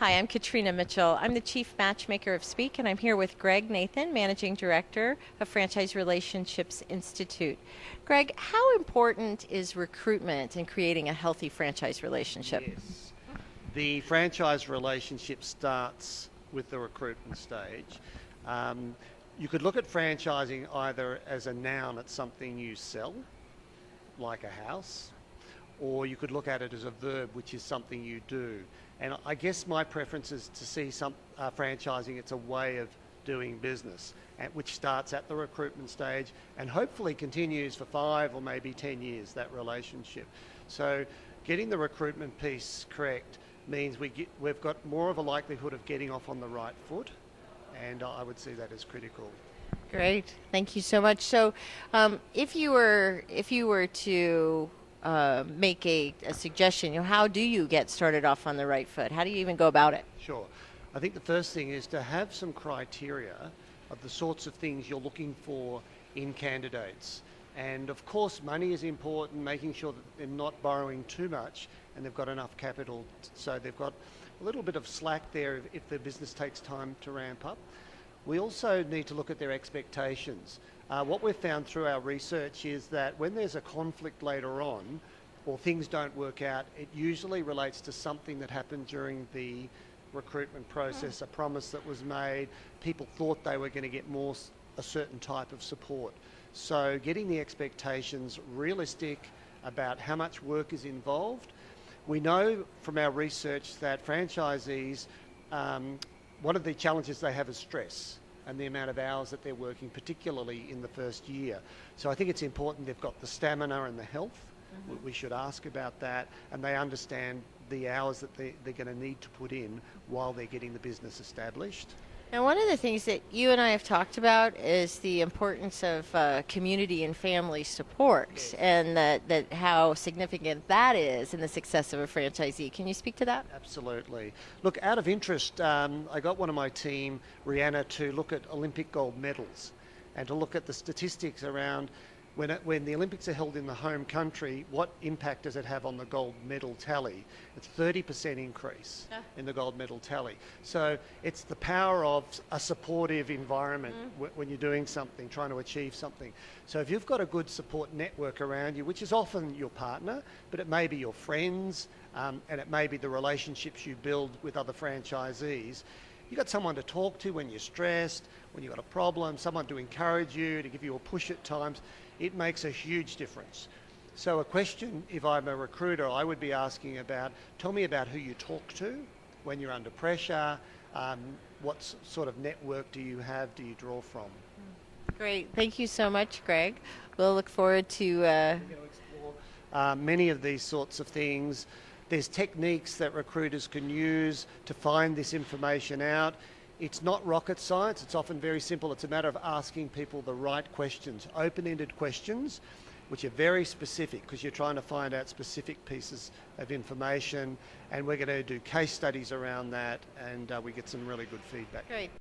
Hi, I'm Katrina Mitchell. I'm the Chief Matchmaker of Speak, and I'm here with Greg Nathan, Managing Director of Franchise Relationships Institute. Greg, how important is recruitment in creating a healthy franchise relationship? Yes. The franchise relationship starts with the recruitment stage. You could look at franchising either as a noun, it's something you sell, like a house, or you could look at it as a verb, which is something you do. And I guess my preference is to see franchising, it's a way of doing business, which starts at the recruitment stage and hopefully continues for 5 or maybe 10 years, that relationship. So getting the recruitment piece correct means we've got more of a likelihood of getting off on the right foot, and I would see that as critical. Great, thank you so much. So, if you were to make a suggestion, how do you get started off on the right foot? How do you even go about it? Sure. I think the first thing is to have some criteria of the sorts of things you're looking for in candidates. And of course, money is important, making sure that they're not borrowing too much and they've got enough capital so they've got a little bit of slack there if the business takes time to ramp up. We also need to look at their expectations. What we've found through our research is that when there's a conflict later on or things don't work out, it usually relates to something that happened during the recruitment process, a promise that was made, people thought they were going to get a certain type of support. So getting the expectations realistic about how much work is involved. We know from our research that franchisees, one of the challenges they have is stress and the amount of hours that they're working, particularly in the first year. So I think it's important they've got the stamina and the health. We should ask about that, and they understand the hours that they're going to need to put in while they're getting the business established. Now, one of the things that you and I have talked about is the importance of community and family support, Yes. and that how significant that is in the success of a franchisee. Can you speak to that? Absolutely. Look, out of interest, I got one of my team, Rihanna, to look at Olympic gold medals and to look at the statistics around when the Olympics are held in the home country, what impact does it have on the gold medal tally? It's 30% increase in the gold medal tally. So it's the power of a supportive environment when you're doing something, trying to achieve something. So if you've got a good support network around you, which is often your partner, but it may be your friends, and it may be the relationships you build with other franchisees, you've got someone to talk to when you're stressed, when you've got a problem, someone to encourage you, to give you a push at times. It makes a huge difference. So a question, if I'm a recruiter, I would be asking about, tell me about who you talk to when you're under pressure, what sort of network do you have, do you draw from? Great. Thank you so much, Greg. We'll look forward to... We're going to explore many of these sorts of things. There's techniques that recruiters can use to find this information out. It's not rocket science, it's often very simple. It's a matter of asking people the right questions, open-ended questions, which are very specific because you're trying to find out specific pieces of information, and we're going to do case studies around that, and we get some really good feedback. Great.